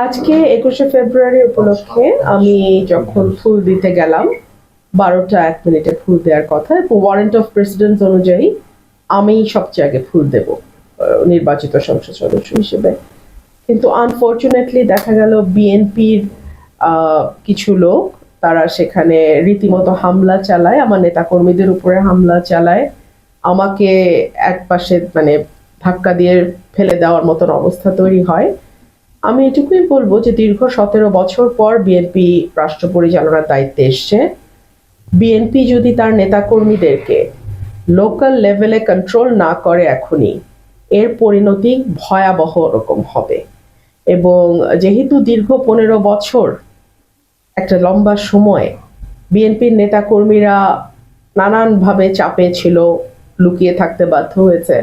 আজকে 21শে ফেব্রুয়ারি উপলক্ষে আমি যখন ফুল দিতে গেলাম 12টা 1 মিনিটে ফুল দেওয়ার কথা, ওয়ারেন্ট অফ প্রেসিডেন্ট অনুযায়ী আমি সবচেয়ে আগে ফুল দেব নির্বাচিত সংসদ সদস্য হিসেবে। কিন্তু আনফরচুনেটলি দেখা গেল বিএনপির কিছু লোক তারা সেখানে রীতিমতো হামলা চালায়, আমার নেতাকর্মীদের উপরে হামলা চালায়, আমাকে একপাশে মানে ধাক্কা দিয়ে ফেলে দেওয়ার মতন অবস্থা তৈরি হয়। আমি এটুকুই বলবো যে দীর্ঘ 17 বছর পর বিএনপি রাষ্ট্র পরিচালনার দায়িত্বে এসছে। বিএনপি যদি তার নেতাকর্মীদেরকে লোকাল লেভেলে কন্ট্রোল না করে এখনই, এর পরিণতি ভয়াবহ রকম হবে। এবং যেহেতু দীর্ঘ 15 বছর একটা লম্বা সময় বিএনপির নেতাকর্মীরা নানানভাবে চাপে ছিল, লুকিয়ে থাকতে বাধ্য হয়েছে,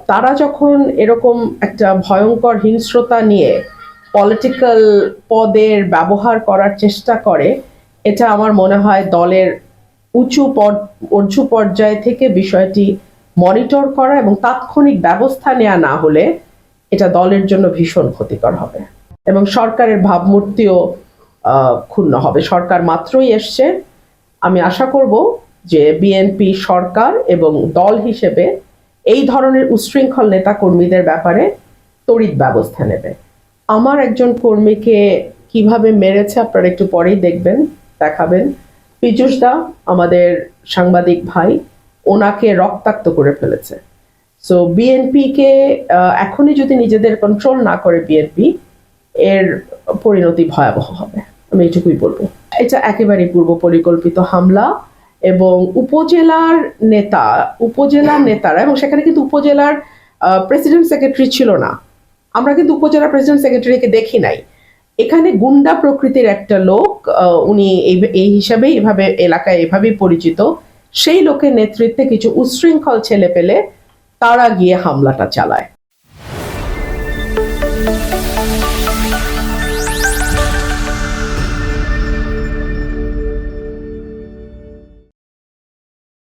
তারা যখন এরকম একটা ভয়ঙ্কর হিংস্রতা নিয়ে পলিটিক্যাল পদের ব্যবহার করার চেষ্টা করে, এটা আমার মনে হয় দলের উঁচু পর্যায় থেকে বিষয়টি মনিটর করা এবং তাৎক্ষণিক ব্যবস্থা নেওয়া না হলে এটা দলের জন্য ভীষণ ক্ষতিকর হবে এবং সরকারের ভাবমূর্তিও ক্ষুণ্ণ হবে। সরকার মাত্রই এসছে, আমি আশা করব যে বিএনপি সরকার এবং দল হিসেবে এই ধরনের উচ্ছৃঙ্খল নেতা কর্মীদের ব্যাপারে তড়িৎ ব্যবস্থা নেবে। আমার একজন কর্মীকে কিভাবে মেরেছে আপনারা একটু পরেই দেখাবেন। পীযূষ দা আমাদের সাংবাদিক ভাই, ওনাকে রক্তাক্ত করে ফেলেছে। সো বিএনপিকে এখনই যদি নিজেদের কন্ট্রোল না করে বিএনপি, এর পরিণতি ভয়াবহ হবে, আমি এটুকুই বলবো। এটা একেবারেই পূর্ব পরিকল্পিত হামলা এবং উপজেলার নেতারা, এবং সেখানে কিন্তু উপজেলার প্রেসিডেন্ট সেক্রেটারি ছিল না, আমরা কিন্তু উপজেলা প্রেসিডেন্ট সেক্রেটারিকে দেখি নাই। এখানে গুন্ডা প্রকৃতির একটা লোক, উনি এই হিসাবেই এলাকায় এভাবেই পরিচিত, সেই লোকের নেতৃত্বে কিছু উচ্ছৃঙ্খল ছেলে পেলে তারা গিয়ে হামলাটা চালায়।